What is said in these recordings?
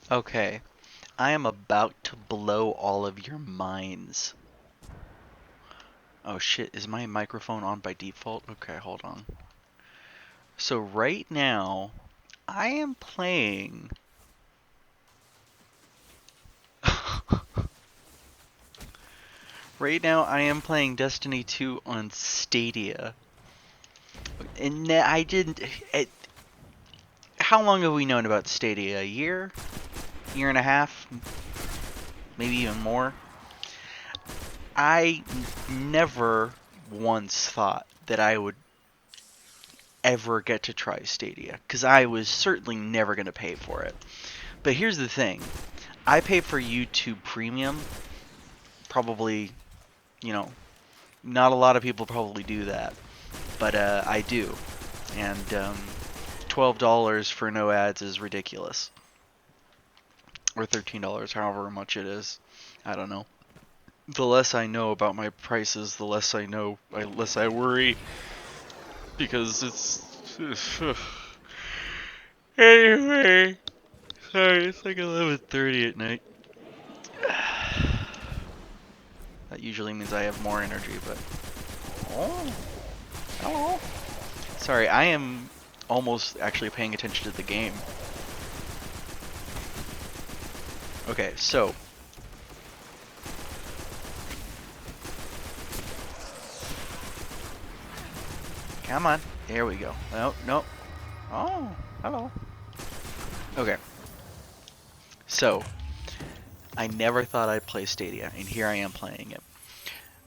Okay, I am about to blow all of your minds. Oh shit, is my microphone on by default? Okay, hold on. So right now, I am playing. Right now, I am playing Destiny 2 on Stadia. And I didn't. How long have we known about Stadia? A year? Year and a half? Maybe even more? I never once thought that I would ever get to try Stadia, because I was certainly never going to pay for it. But here's the thing. I pay for YouTube Premium. Probably, you know, not a lot of people probably do that, but I do. And $12 for no ads is ridiculous. Or $13, however much it is. I don't know. The less I know about my prices, the less I know, the less I worry, because it's anyway. Sorry, it's like 11:30 at night. That usually means I have more energy, but oh, hello. Sorry, I am almost actually paying attention to the game. Okay, so come on. There we go. No, no. Oh, hello. Okay, so I never thought I'd play Stadia, and here I am playing it.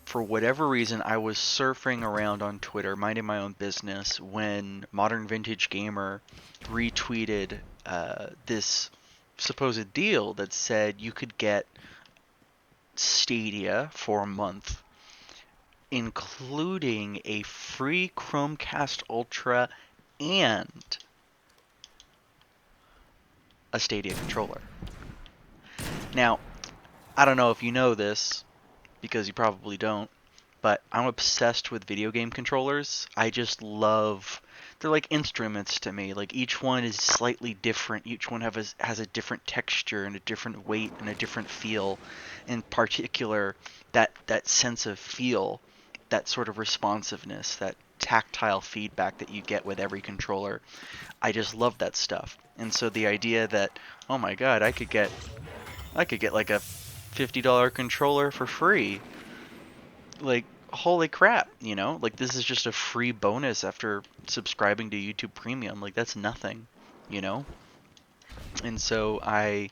For whatever reason, I was surfing around on Twitter, minding my own business, when Modern Vintage Gamer retweeted this supposed deal that said you could get Stadia for a month, including a free Chromecast Ultra and a Stadia controller. Now, I don't know if you know this, because you probably don't, but I'm obsessed with video game controllers. I just love. They're like instruments to me. Like each one is slightly different. Each one has a different texture and a different weight and a different feel. In particular, that sense of feel, that sort of responsiveness, that tactile feedback that you get with every controller. I just love that stuff. And so the idea that, oh my god, I could get like a $50 controller for free, like holy crap, like this is just a free bonus after subscribing to YouTube Premium. Like that's nothing, you know? And so I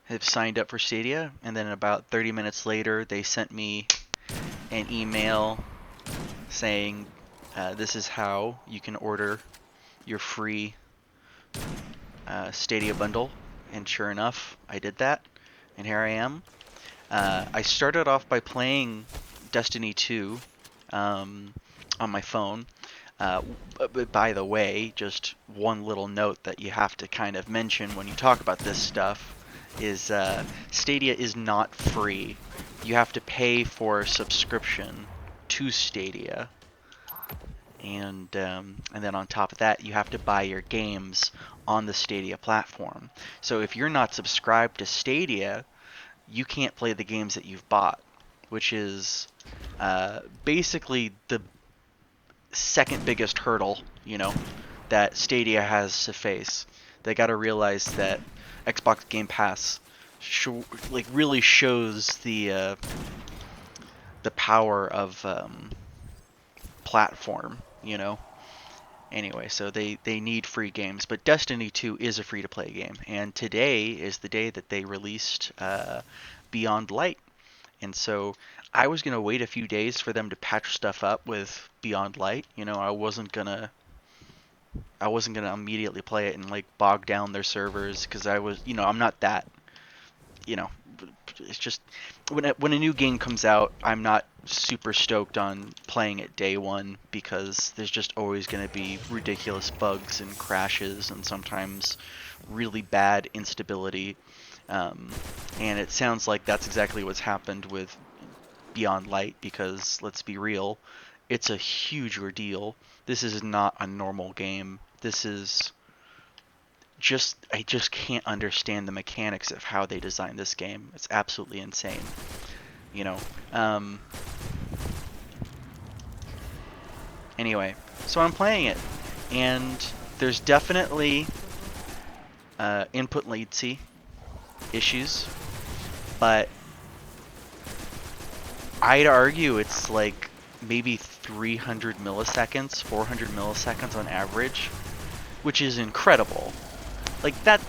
have signed up for Stadia, and then about 30 minutes later they sent me an email saying this is how you can order your free Stadia bundle. And sure enough, I did that, and here I am. I started off by playing Destiny 2 um, on my phone. But by the way, just one little note that you have to kind of mention when you talk about this stuff is Stadia is not free. You have to pay for a subscription to Stadia, and then on top of that, you have to buy your games on the Stadia platform. So if you're not subscribed to Stadia, you can't play the games that you've bought, which is basically the second biggest hurdle, that Stadia has to face. They got to realize that Xbox Game Pass really shows the power of platform, Anyway, so they need free games, but Destiny 2 is a free to play game, and today is the day that they released Beyond Light. And so I was gonna wait a few days for them to patch stuff up with Beyond Light. I wasn't gonna immediately play it and like bog down their servers, because I'm not that, you know, it's just when a new game comes out, I'm not super stoked on playing it day one, because there's just always going to be ridiculous bugs and crashes and sometimes really bad instability. Um, and it sounds like that's exactly what's happened with Beyond Light, because let's be real, it's a huge ordeal. This is not a normal game. This is I just can't understand the mechanics of how they designed this game. It's absolutely insane, you know. Um, anyway, so I'm playing it, and there's definitely input latency issues, but I'd argue it's like maybe 300 milliseconds, 400 milliseconds on average, which is incredible. Like that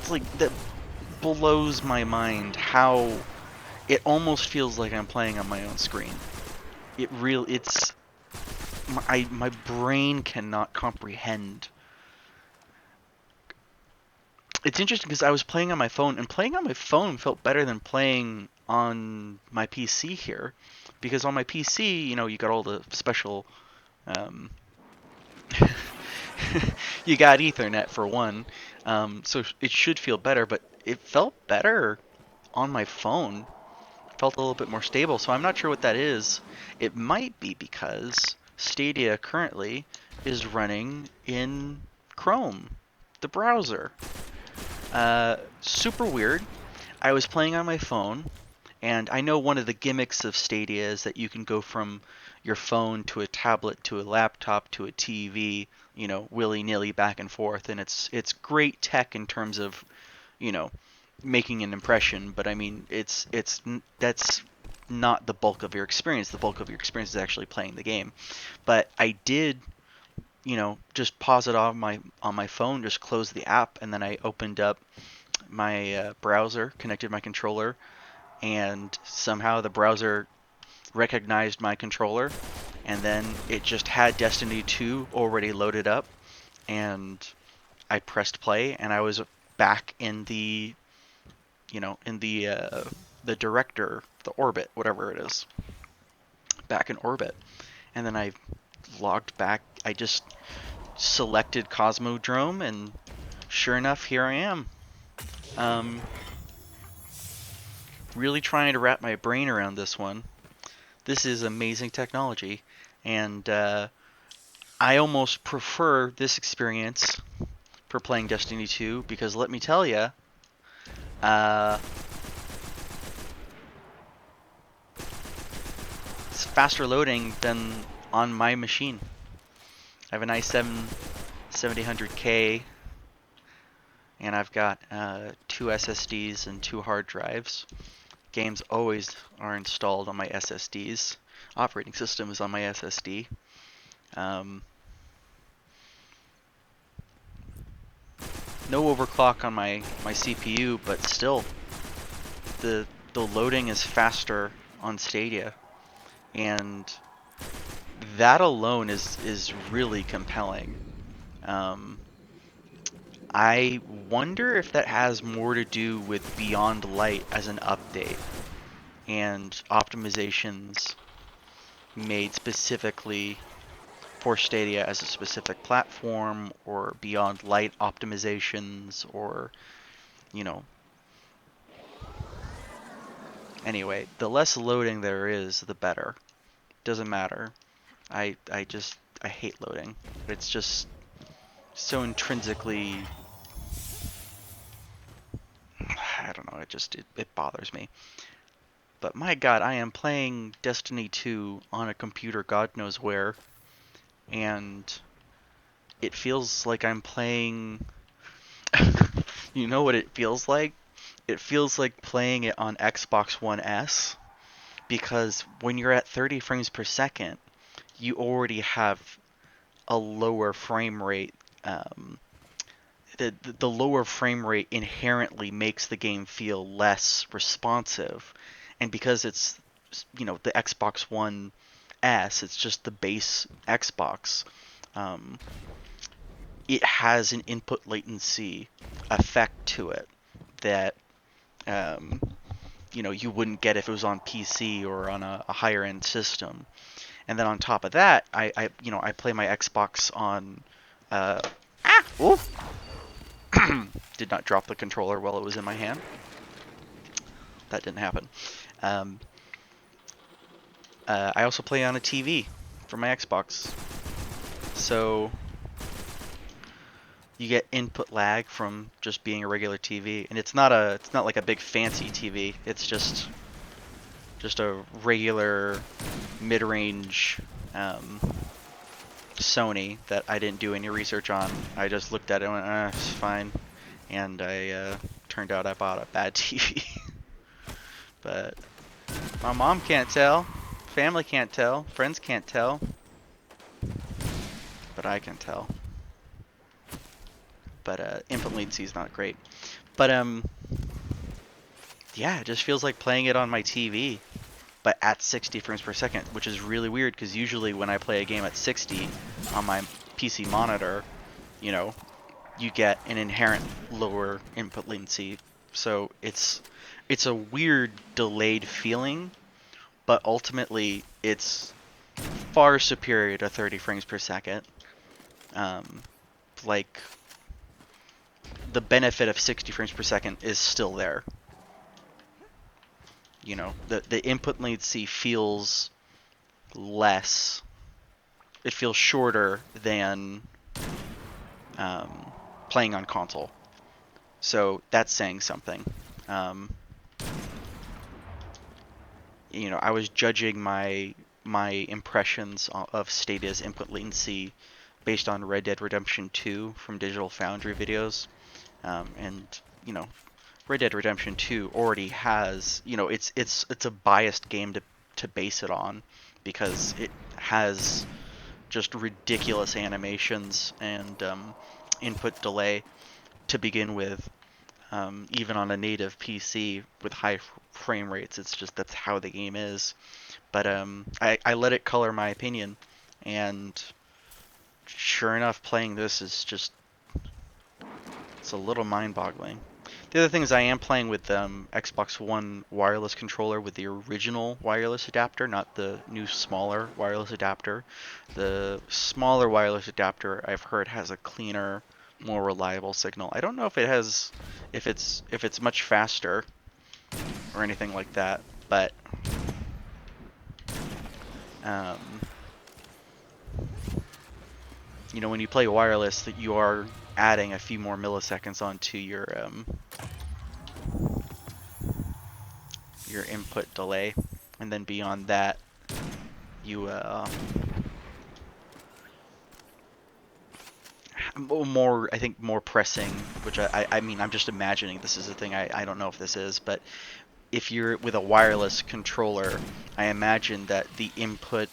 blows my mind how it almost feels like I'm playing on my own screen. It's my brain cannot comprehend. It's interesting because I was playing on my phone, and playing on my phone felt better than playing on my PC here, because on my PC, you got all the special, um, you got Ethernet for one, so it should feel better, but it felt better on my phone. Felt a little bit more stable, so I'm not sure what that is. It might be because Stadia currently is running in Chrome, the browser. Super weird. I was playing on my phone, and I know one of the gimmicks of Stadia is that you can go from your phone to a tablet to a laptop to a TV, willy-nilly back and forth, and it's great tech in terms of, you know, making an impression, but I mean, that's not the bulk of your experience. The bulk of your experience is actually playing the game. But I did, just pause it on my phone, just close the app, and then I opened up my browser, connected my controller, and somehow the browser recognized my controller, and then it just had Destiny 2 already loaded up, and I pressed play, and I was back in the director, the orbit, whatever it is, back in orbit. And then I logged back. I just selected Cosmodrome, and sure enough, here I am. Um, really trying to wrap my brain around this one. This is amazing technology, and I almost prefer this experience for playing Destiny 2 because let me tell you, uh, it's faster loading than on my machine. I have an i7 7000K, and I've got two SSDs and two hard drives. Games always are installed on my SSDs. Operating system is on my SSD. Um, no overclock on my CPU, but still, the the loading is faster on Stadia, and that alone is really compelling. Um, I wonder if that has more to do with Beyond Light as an update and optimizations made specifically for Stadia as a specific platform, or Beyond Light optimizations, or, you know, anyway, the less loading there is, the better. Doesn't matter. I hate loading. It's just so intrinsically, I don't know, it bothers me. But my god, I am playing Destiny 2 on a computer god knows where, and it feels like I'm playing. You know what it feels like? It feels like playing it on Xbox One S, because when you're at 30 frames per second, you already have a lower frame rate. The lower frame rate inherently makes the game feel less responsive, and because it's the Xbox One S, it's just the base Xbox. Um, it has an input latency effect to it that um, you wouldn't get if it was on PC or on a higher end system. And then on top of that, I play my Xbox on. Uh, oh, did not drop the controller while it was in my hand. That didn't happen. Um, I also play on a TV for my Xbox. So you get input lag from just being a regular TV, and it's not like a big fancy TV. It's just a regular mid-range Sony that I didn't do any research on. I just looked at it and went, it's fine, and I turned out I bought a bad TV. But my mom can't tell, family can't tell, friends can't tell, but I can tell. But input latency is not great. But yeah, it just feels like playing it on my TV, but at 60 frames per second, which is really weird because usually when I play a game at 60 on my PC monitor, you know, you get an inherent lower input latency. So it's a weird delayed feeling, but ultimately it's far superior to 30 frames per second. Like the benefit of 60 frames per second is still there. You know, the input latency feels less. It feels shorter than playing on console. So that's saying something. You know, I was judging my impressions of Stadia's input latency based on Red Dead Redemption 2 from Digital Foundry videos, and you know, Red Dead Redemption 2 already has, you know, it's a biased game to base it on because it has just ridiculous animations and input delay to begin with. Even on a native PC with high frame rates, it's just that's how the game is. But I let it color my opinion, and sure enough, playing this is just it's a little mind-boggling. The other thing is I am playing with Xbox One wireless controller with the original wireless adapter, not the new smaller wireless adapter. The smaller wireless adapter I've heard has a cleaner, more reliable signal. I don't know if it has, if it's much faster or anything like that, but um, you know, when you play wireless, that you are adding a few more milliseconds onto your input delay, and then beyond that, you more I think more pressing, which I mean I'm just imagining this is a thing. I don't know if this is, but if you're with a wireless controller, I imagine that the input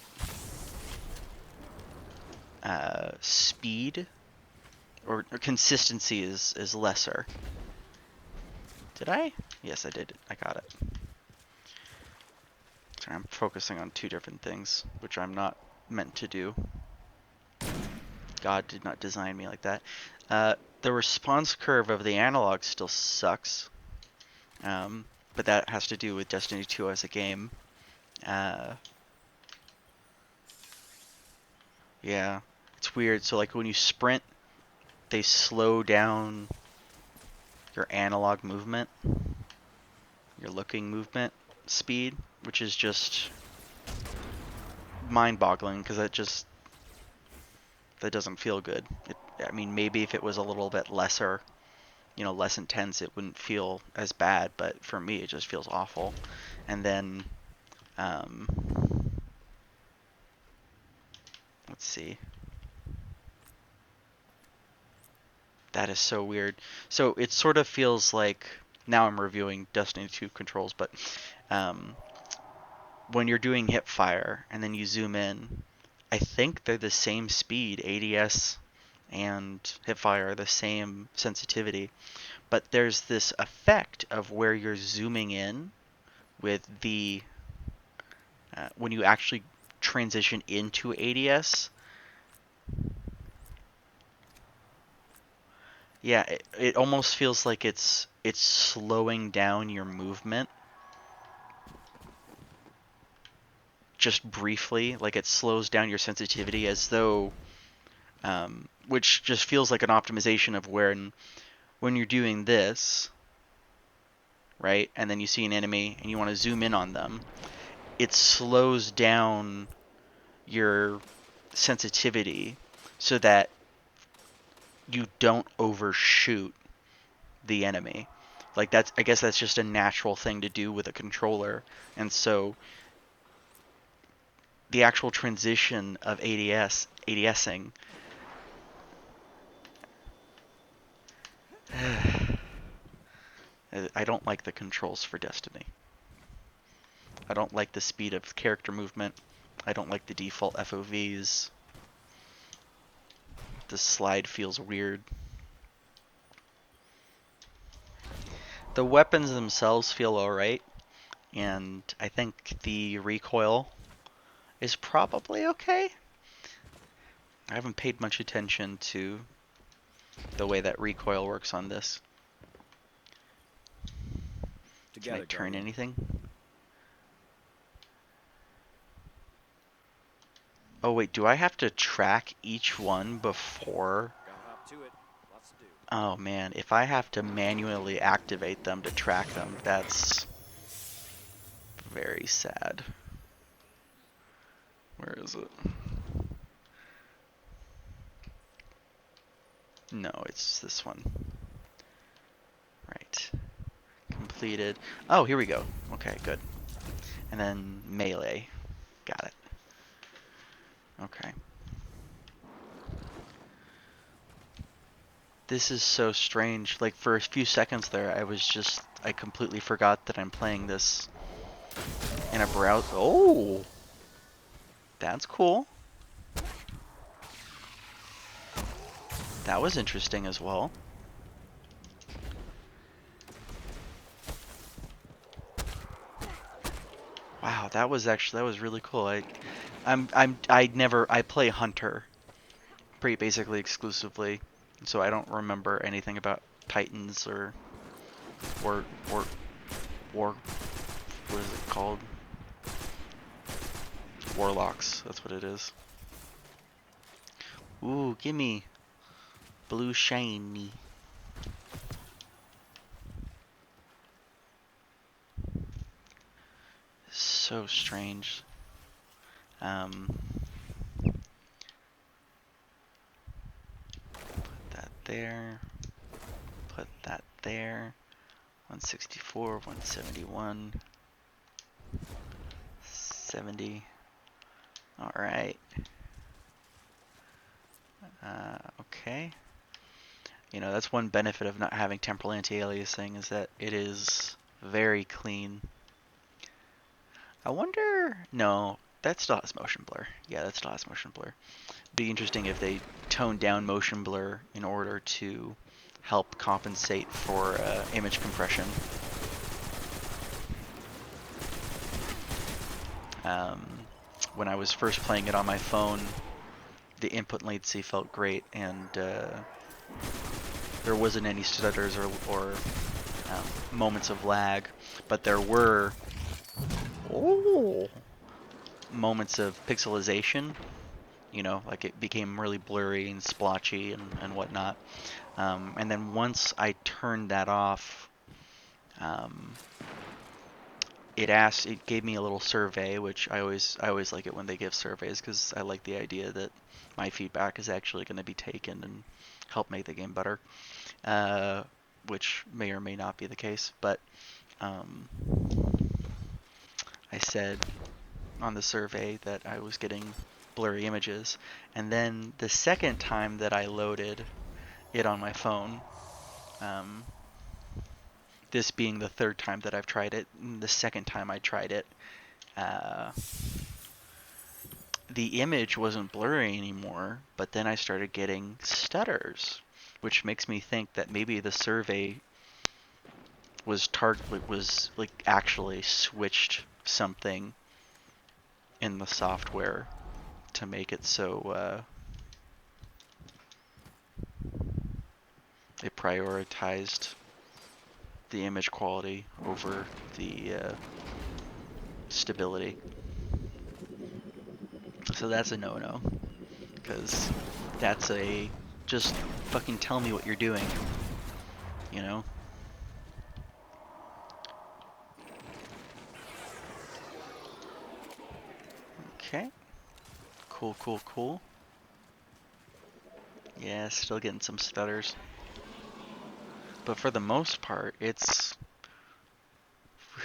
speed or consistency is lesser. Did I? Yes, I did. I got it. Sorry, I'm focusing on two different things, which I'm not meant to do. God did not design me like that. The response curve of the analog still sucks, but that has to do with Destiny 2 as a game. Yeah, it's weird. So like when you sprint, they slow down your analog movement, your looking movement speed, which is just mind-boggling because that doesn't feel good. I mean, maybe if it was a little bit lesser, you know, less intense, it wouldn't feel as bad. But for me, it just feels awful. And then, um, let's see. That is so weird. So it sort of feels like now I'm reviewing Destiny 2 controls, but um, when you're doing hip fire and then you zoom in, I think they're the same speed. ADS and hipfire are the same sensitivity, but there's this effect of where you're zooming in with the when you actually transition into ADS. Yeah, it almost feels like it's slowing down your movement just briefly, like it slows down your sensitivity as though which just feels like an optimization of when you're doing this, right? And then you see an enemy and you want to zoom in on them, it slows down your sensitivity so that you don't overshoot the enemy. Like that's I guess that's just a natural thing to do with a controller. And so the actual transition of ADSing I don't like the controls for Destiny. I don't like the speed of character movement. I don't like the default FOVs. The slide feels weird. The weapons themselves feel alright, and I think the recoil is probably okay. I haven't paid much attention to the way that recoil works on this. Can I turn anything? Oh wait, do I have to track each one before? Oh man, if I have to manually activate them to track them, that's very sad. Where is it? No, it's this one. Right. Completed. Oh, here we go. Okay, good. And then melee. Got it. Okay. This is so strange. Like for a few seconds there, I completely forgot that I'm playing this in a browser. Oh, that's cool. That was interesting as well. Wow, that was really cool. I play Hunter pretty basically exclusively, so I don't remember anything about Titans or war war what is it called? Warlocks. That's what it is. Ooh, gimme blue shiny. So strange. Put that there. Put that there. 164, 171, 70. All right. Okay. You know, that's one benefit of not having temporal anti-aliasing is that it is very clean. I wonder... No, that still has motion blur. Yeah, that still has motion blur. Be interesting if they toned down motion blur in order to help compensate for image compression. When I was first playing it on my phone, the input latency felt great, and there wasn't any stutters or moments of lag, but there were moments of pixelization. You know, like it became really blurry and splotchy and whatnot. And then once I turned that off, it gave me a little survey, which I always like it when they give surveys because I like the idea that my feedback is actually going to be taken and help make the game better, which may or may not be the case. But I said on the survey that I was getting blurry images, and then the second time that I loaded it on my phone, this being the third time that I've tried it, the second time I tried it, the image wasn't blurry anymore, but then I started getting stutters, which makes me think that maybe the survey was like actually switched something in the software to make it so it prioritized the image quality over the stability. So that's a no-no, because that's a just fucking tell me what you're doing, you know? Okay. Cool, cool, cool. Yeah, still getting some stutters. But for the most part, it's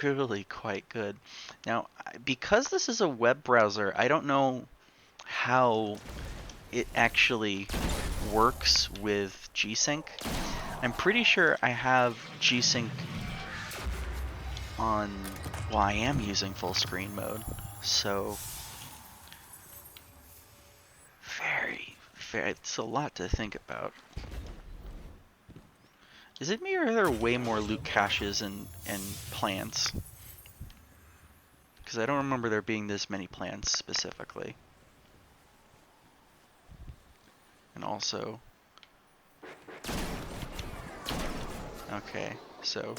really quite good. Now, because this is a web browser, I don't know how it actually works with G-Sync. I'm pretty sure I have G-Sync on, well, I am using full screen mode, so very, it's a lot to think about. Is it me or are there way more loot caches and plants? Because I don't remember there being this many plants specifically. And also, okay, so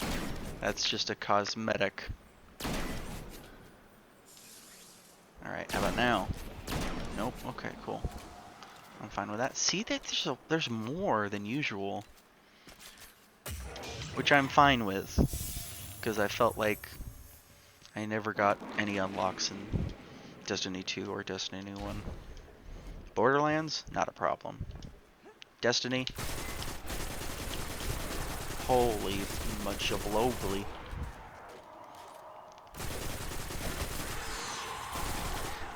that's just a cosmetic. Alright, how about now? Nope, okay, cool. I'm fine with that. See, that there's more than usual. Which I'm fine with. Because I felt like I never got any unlocks in Destiny 2 or Destiny 1. Borderlands? Not a problem. Destiny? Holy much of globally.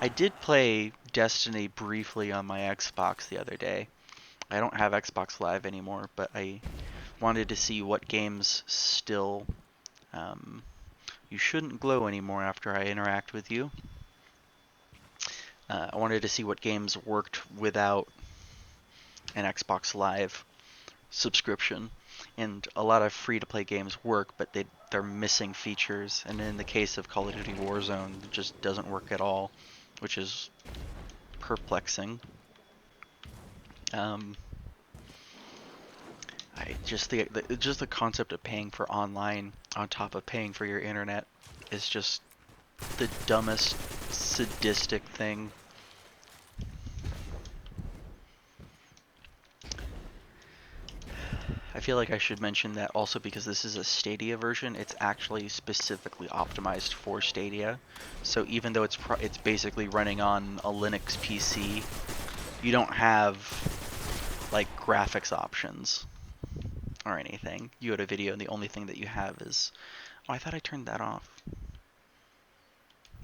I did play Destiny briefly on my Xbox the other day. I don't have Xbox Live anymore, but I wanted to see what games still... you shouldn't glow anymore after I interact with you. I wanted to see what games worked without an Xbox Live subscription. And a lot of free-to-play games work, but they're missing features. And in the case of Call of Duty Warzone, it just doesn't work at all, which is perplexing. Just the concept of paying for online on top of paying for your internet is just the dumbest, sadistic thing. I feel like I should mention that also because this is a Stadia version, it's actually specifically optimized for Stadia. So even though it's basically running on a Linux PC, you don't have like graphics options or anything. You go to video and the only thing that you have is... Oh, I thought I turned that off.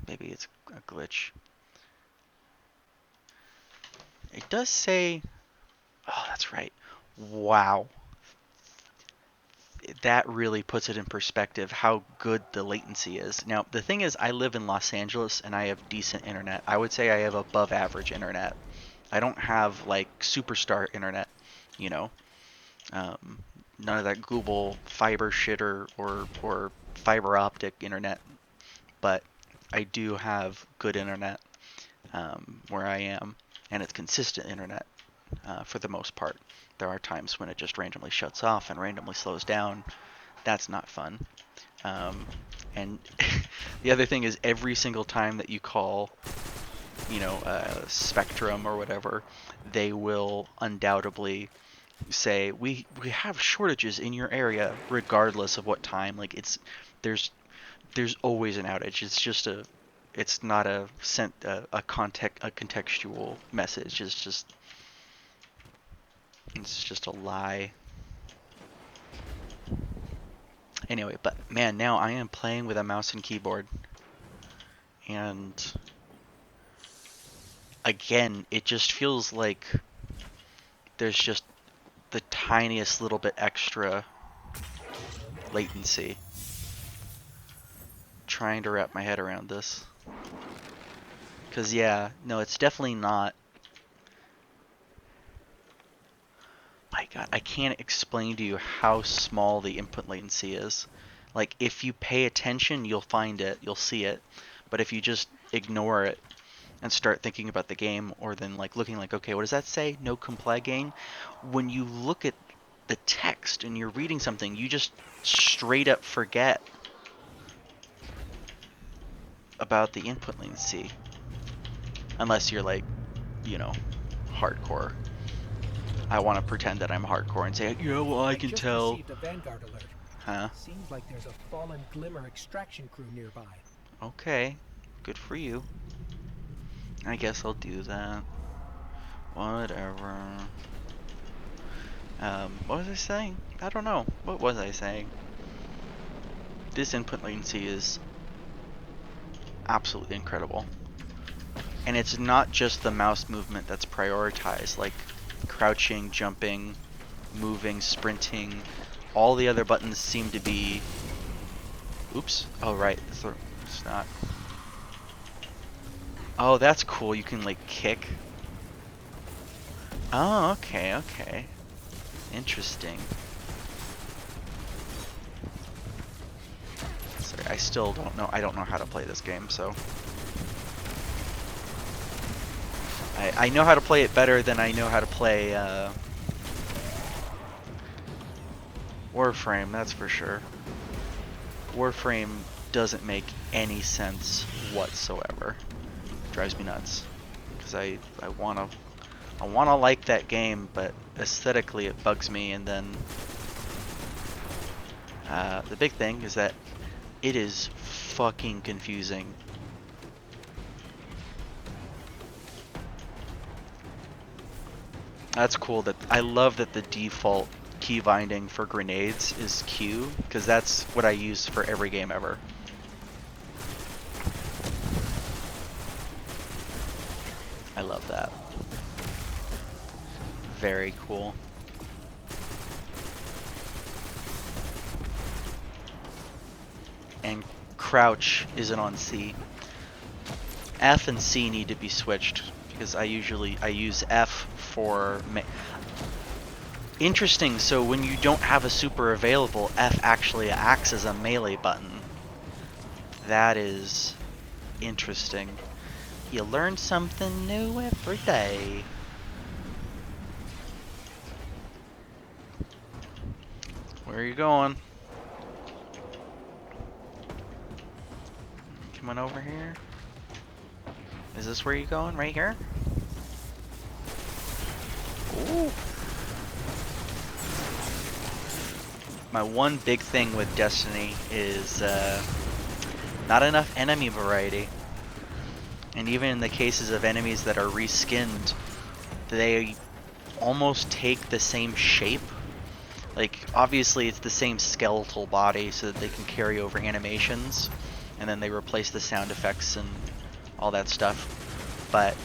Maybe it's a glitch. It does say... Oh, that's right. Wow. That really puts it in perspective how good the latency is. Now, the thing is, I live in Los Angeles and I have decent internet. I would say I have above average internet. I don't have like superstar internet, you know. Um, None of that Google fiber shit or fiber optic internet, but I do have good internet where I am, and it's consistent internet for the most part. There are times when it just randomly shuts off and randomly slows down. That's not fun. And the other thing is every single time that you call, Spectrum or whatever, they will undoubtedly say we have shortages in your area regardless of what time. Like there's there's always an outage. It's not a contextual message. It's just a lie. Anyway, but man, now I am playing with a mouse and keyboard, and again, it just feels like there's just the tiniest little bit extra latency. Trying to wrap my head around this. Because, yeah, no, it's definitely not. My God, I can't explain to you how small the input latency is. Like, if you pay attention, you'll find it, you'll see it. But if you just ignore it and start thinking about the game, or then, like, looking like, okay, what does that say? No comply gain? When you look at the text and you're reading something, you just straight up forget about the input latency. Unless you're, like, you know, hardcore. I want to pretend that I'm hardcore and say, yeah, well, I can tell. Received a Vanguard alert. Huh? Seems like there's a fallen Glimmer extraction crew nearby. Okay. Good for you. I guess I'll do that. Whatever. What was I saying? I don't know. What was I saying? This input latency is absolutely incredible. And it's not just the mouse movement that's prioritized, like crouching, jumping, moving, sprinting. All the other buttons seem to be... Oops. Oh, right. It's not. Oh, that's cool. You can, like, kick. Oh, okay, okay. Interesting. Sorry, I still don't know. I don't know how to play this game, so... I know how to play it better than I know how to play, Warframe, that's for sure. Warframe doesn't make any sense whatsoever. It drives me nuts. Because I wanna like that game, but aesthetically it bugs me, and then the big thing is that it is fucking confusing. That's cool. That I love that the default key binding for grenades is Q, because that's what I use for every game ever. I love that. Very cool. And crouch isn't on C. F and C need to be switched because I use F for interesting. So when you don't have a super available, F actually acts as a melee button. That is interesting. You learn something new every day. Where are you going? Coming over here? Is this where you're going? Right here? Ooh. My one big thing with Destiny is not enough enemy variety. And even in the cases of enemies that are reskinned, they almost take the same shape. Like, obviously it's the same skeletal body so that they can carry over animations, and then they replace the sound effects and all that stuff. But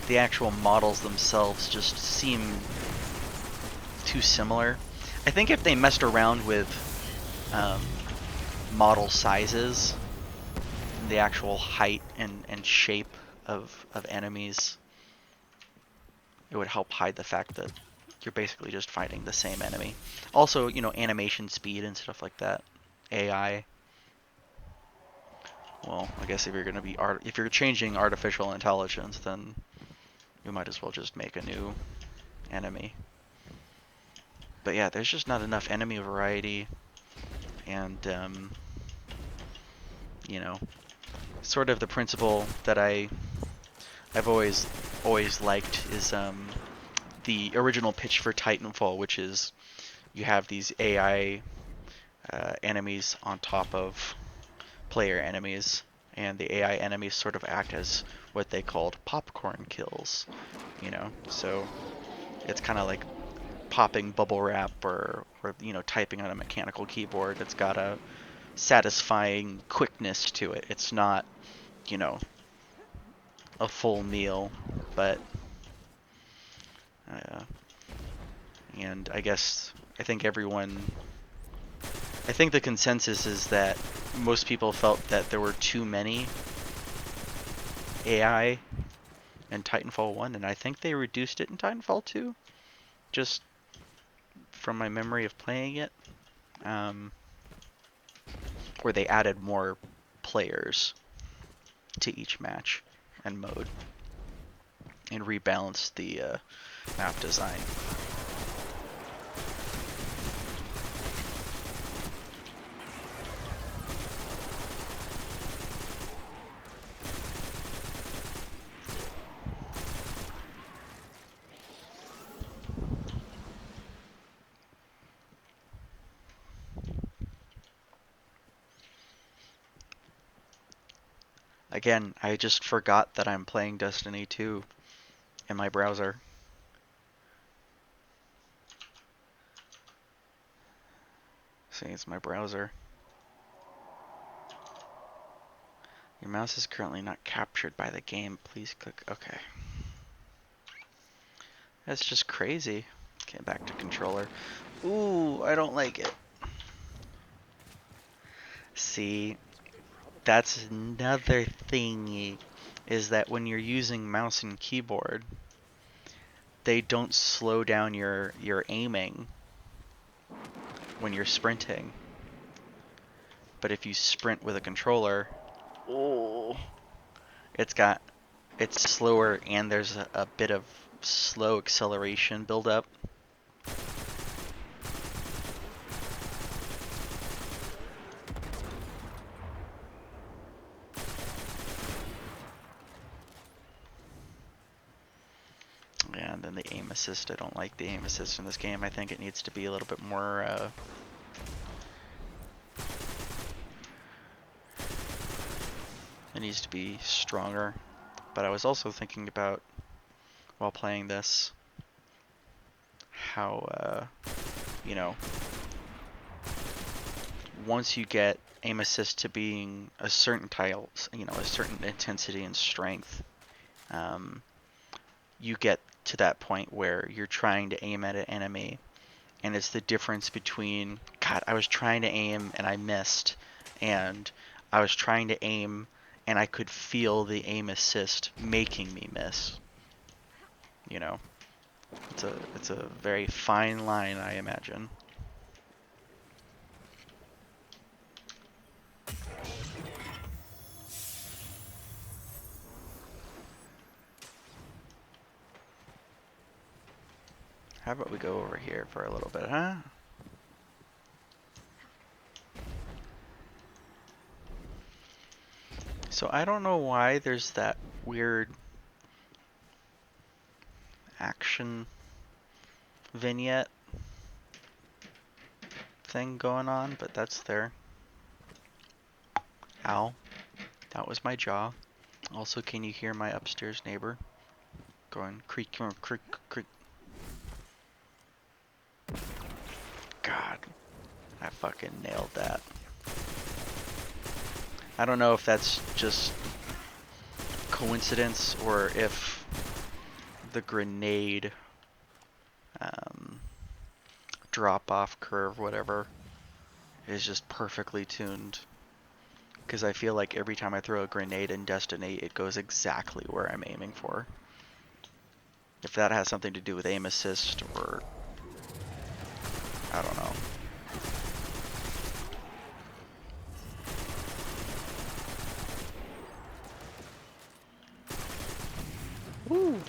the actual models themselves just seem too similar. I think if they messed around with model sizes, the actual height and shape of enemies, it would help hide the fact that you're basically just fighting the same enemy. Also, you know, animation speed and stuff like that. AI. Well, I guess if you're gonna be if you're changing artificial intelligence, then you might as well just make a new enemy. But yeah, there's just not enough enemy variety, and you know, sort of the principle that I've always liked is the original pitch for Titanfall, which is you have these AI enemies on top of player enemies, and the AI enemies sort of act as what they called popcorn kills, you know. So it's kind of like popping bubble wrap or you know, typing on a mechanical keyboard. It's got a satisfying quickness to it. It's not, you know, a full meal, but uh, and I think I think the consensus is that most people felt that there were too many AI in Titanfall 1, and I think they reduced it in Titanfall 2, just from my memory of playing it, where they added more players to each match and mode, and rebalanced the map design. Again, I just forgot that I'm playing Destiny 2 in my browser. See, it's my browser. Your mouse is currently not captured by the game. Please click OK. That's just crazy. Okay, back to controller. Ooh, I don't like it. See, that's another thing, is that when you're using mouse and keyboard, they don't slow down your aiming when you're sprinting. But if you sprint with a controller, oh, it's slower, and there's a bit of slow acceleration buildup. And then the aim assist, I don't like the aim assist in this game. I think it needs to be a little bit more it needs to be stronger. But I was also thinking about, while playing this, how you know, once you get aim assist to being a certain tile, a certain intensity and strength, you get to that point where you're trying to aim at an enemy, and it's the difference between, God, I was trying to aim and I missed, and I was trying to aim and I could feel the aim assist making me miss. You know, it's a very fine line, I imagine. How about we go over here for a little bit, huh? So I don't know why there's that weird action vignette thing going on, but that's there. Ow. That was my jaw. Also, can you hear my upstairs neighbor going creak, creak, creak? God, I fucking nailed that. I don't know if that's just coincidence or if the grenade drop-off curve, whatever, is just perfectly tuned. Because I feel like every time I throw a grenade in Destiny, it goes exactly where I'm aiming for. If that has something to do with aim assist or, I don't know. Woo!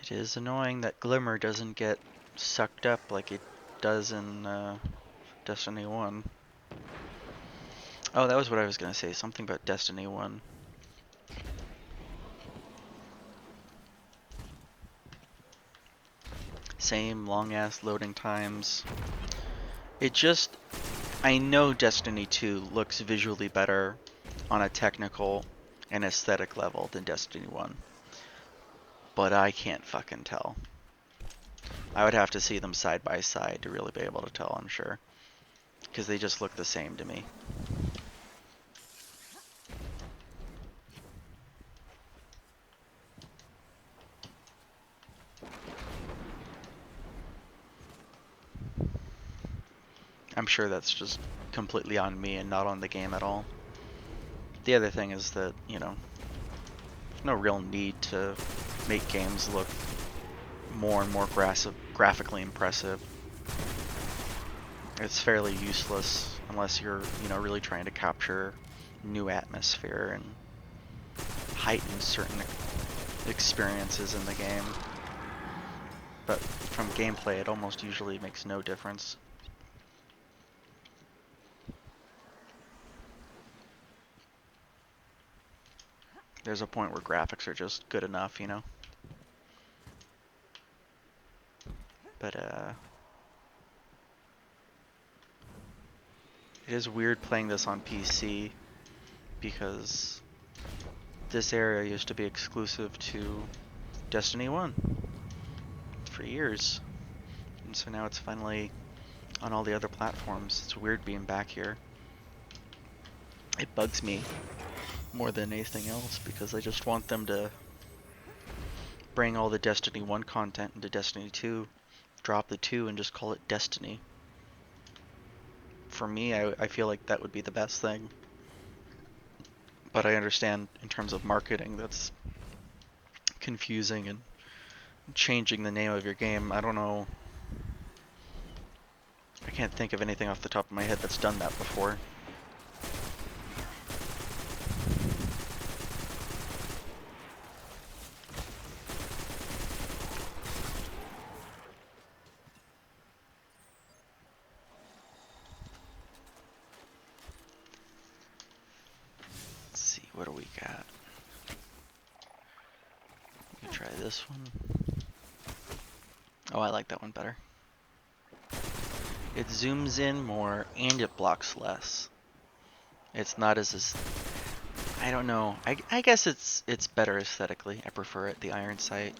It is annoying that Glimmer doesn't get sucked up like it does in Destiny 1. Oh, that was what I was gonna say, something about Destiny 1. Same long-ass loading times. It just, I know Destiny 2 looks visually better on a technical and aesthetic level than Destiny 1. But I can't fucking tell. I would have to see them side by side to really be able to tell, I'm sure. Because they just look the same to me. I'm sure that's just completely on me and not on the game at all. The other thing is that, there's no real need to make games look more and more graphically impressive. It's fairly useless unless you're, really trying to capture new atmosphere and heighten certain experiences in the game. But from gameplay, it almost usually makes no difference. There's a point where graphics are just good enough, But it is weird playing this on PC because this area used to be exclusive to Destiny 1 for years. And so now it's finally on all the other platforms. It's weird being back here. It bugs me more than anything else because I just want them to bring all the Destiny 1 content into Destiny 2, drop the 2 and just call it Destiny. For me, I feel like that would be the best thing. But I understand in terms of marketing that's confusing and changing the name of your game. I don't know. I can't think of anything off the top of my head that's done that before. Let's see, what do we got? We can try this one. Oh, I like that one better. It zooms in more and it blocks less. It's not as I don't know. I guess it's better aesthetically. I prefer it. The iron sight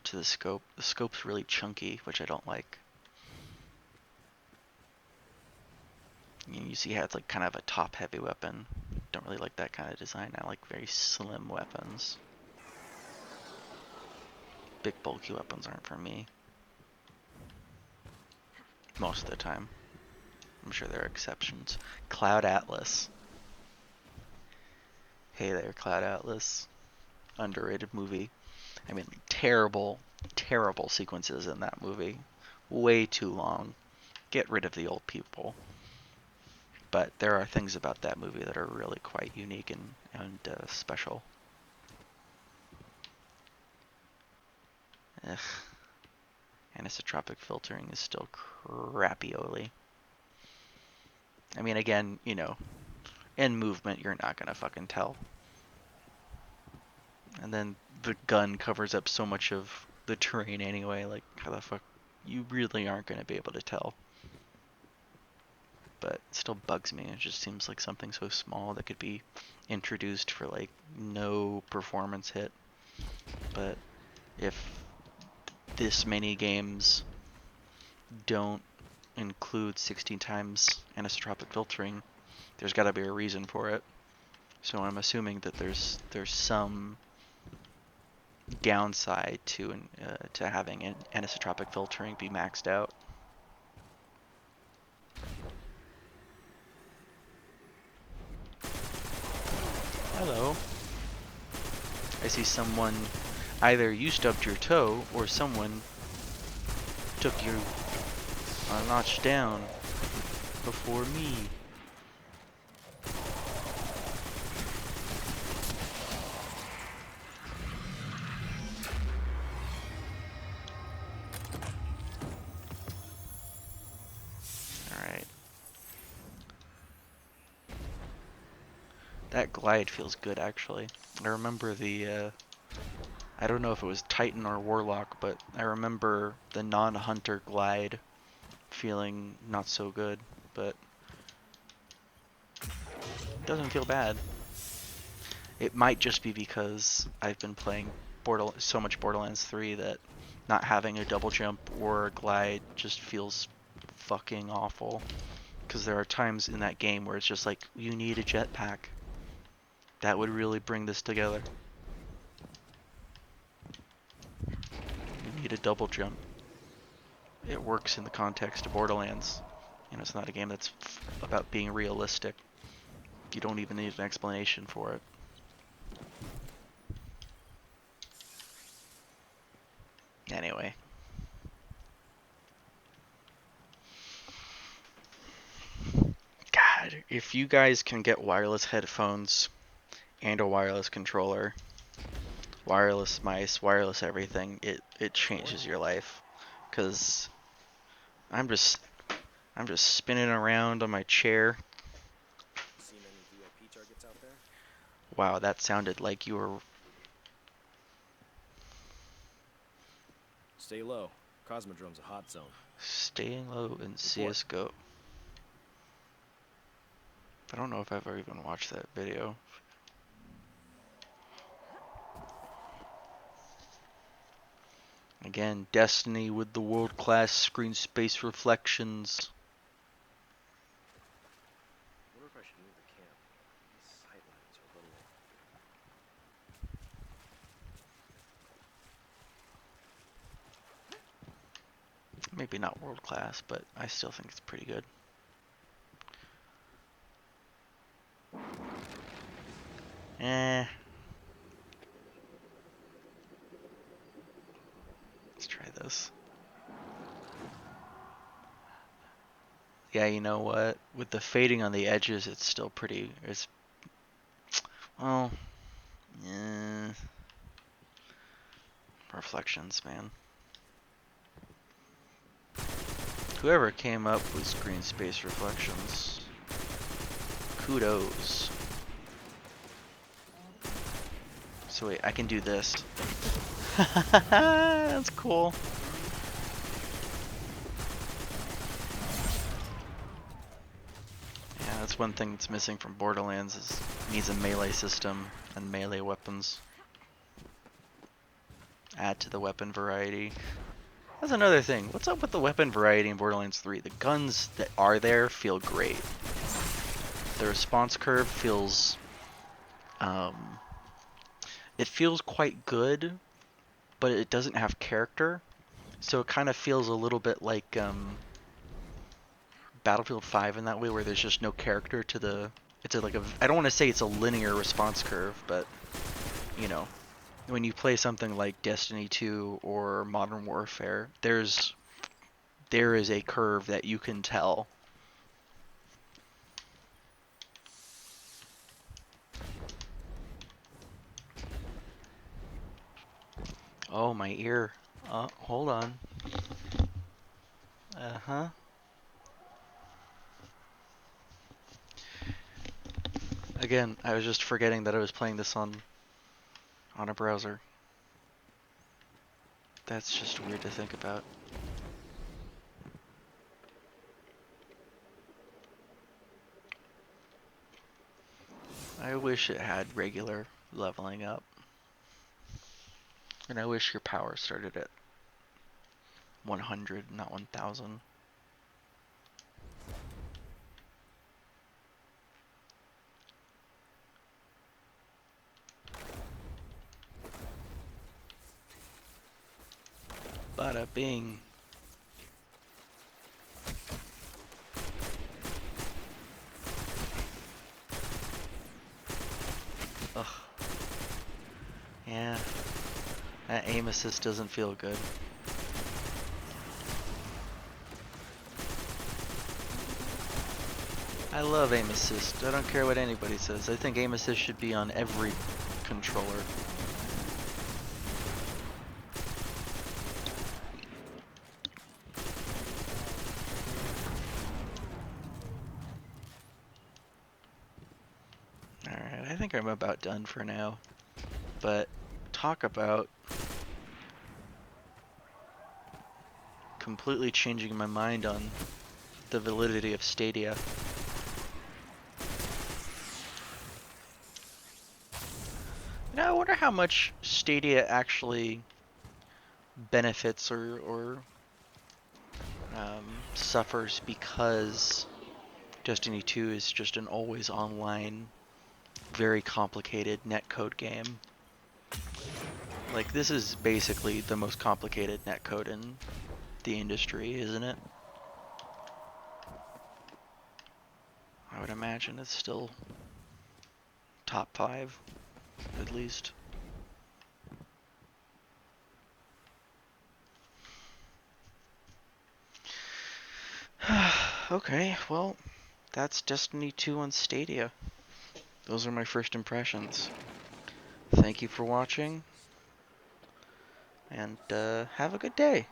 to the scope. The scope's really chunky, which I don't like. You see how it's like kind of a top-heavy weapon. Don't really like that kind of design. I like very slim weapons. Big bulky weapons aren't for me. Most of the time. I'm sure there are exceptions. Cloud Atlas. Hey there, Cloud Atlas. Underrated movie. I mean, terrible, terrible sequences in that movie. Way too long. Get rid of the old people. But there are things about that movie that are really quite unique and special. Ugh. Anisotropic filtering is still crappy-oly. I mean, again, you know, in movement, you're not gonna fucking tell. And then the gun covers up so much of the terrain anyway, like, how the fuck, you really aren't gonna be able to tell. But it still bugs me. It just seems like something so small that could be introduced for, like, no performance hit. But if this many games don't include 16 times anisotropic filtering, there's got to be a reason for it. So I'm assuming that there's some downside to having anisotropic filtering be maxed out. Hello. I see someone, either you stubbed your toe or someone took you a notch down before me. Alright. That glide feels good, actually. I remember the, I don't know if it was Titan or Warlock, but I remember the non-hunter glide feeling not so good, but it doesn't feel bad. It might just be because I've been playing so much Borderlands 3 that not having a double jump or a glide just feels fucking awful. Because there are times in that game where it's just like, you need a jetpack. That would really bring this together. You need a double jump. It works in the context of Borderlands. You know, it's not a game that's about being realistic. You don't even need an explanation for it. Anyway. God, if you guys can get wireless headphones and a wireless controller, wireless mice, wireless everything, it changes your life. 'Cause I'm just spinning around on my chair. Seen any VIP targets out there? Wow, that sounded like you were... Stay low. Cosmodrome's a hot zone. Staying low in CSGO. I don't know if I've ever even watched that video. Again, Destiny with the world-class screen space reflections. Wonder if I should move the camp. These sightlines are a little. Maybe not world-class, but I still think it's pretty good. Eh. Let's try this. Yeah, you know what? With the fading on the edges, it's still pretty. Well, yeah. Reflections, man. Whoever came up with screen space reflections, kudos. So wait, I can do this. That's cool. Yeah, that's one thing that's missing from Borderlands is it needs a melee system and melee weapons. Add to the weapon variety. That's another thing. What's up with the weapon variety in Borderlands 3? The guns that are there feel great. The response curve feels it feels quite good, but it doesn't have character. So it kind of feels a little bit like Battlefield 5 in that way, where there's just no character to the. It's like a. I don't want to say it's a linear response curve, but you know, when you play something like Destiny 2 or Modern Warfare, there is a curve that you can tell. Oh, my ear. Hold on. Uh-huh. Again, I was just forgetting that I was playing this on a browser. That's just weird to think about. I wish it had regular leveling up. And I wish your power started at 100, not 1000. Bada bing. Ugh. Yeah. That aim assist doesn't feel good. I love aim assist. I don't care what anybody says. I think aim assist should be on every controller. Alright, I think I'm about done for now. But talk about completely changing my mind on the validity of Stadia. You know, I wonder how much Stadia actually benefits or suffers because Destiny 2 is just an always online, very complicated netcode game. Like, this is basically the most complicated netcode in the industry, isn't it? I would imagine it's still top 5, at least. Okay, well, that's Destiny 2 on Stadia. Those are my first impressions. Thank you for watching, and have a good day.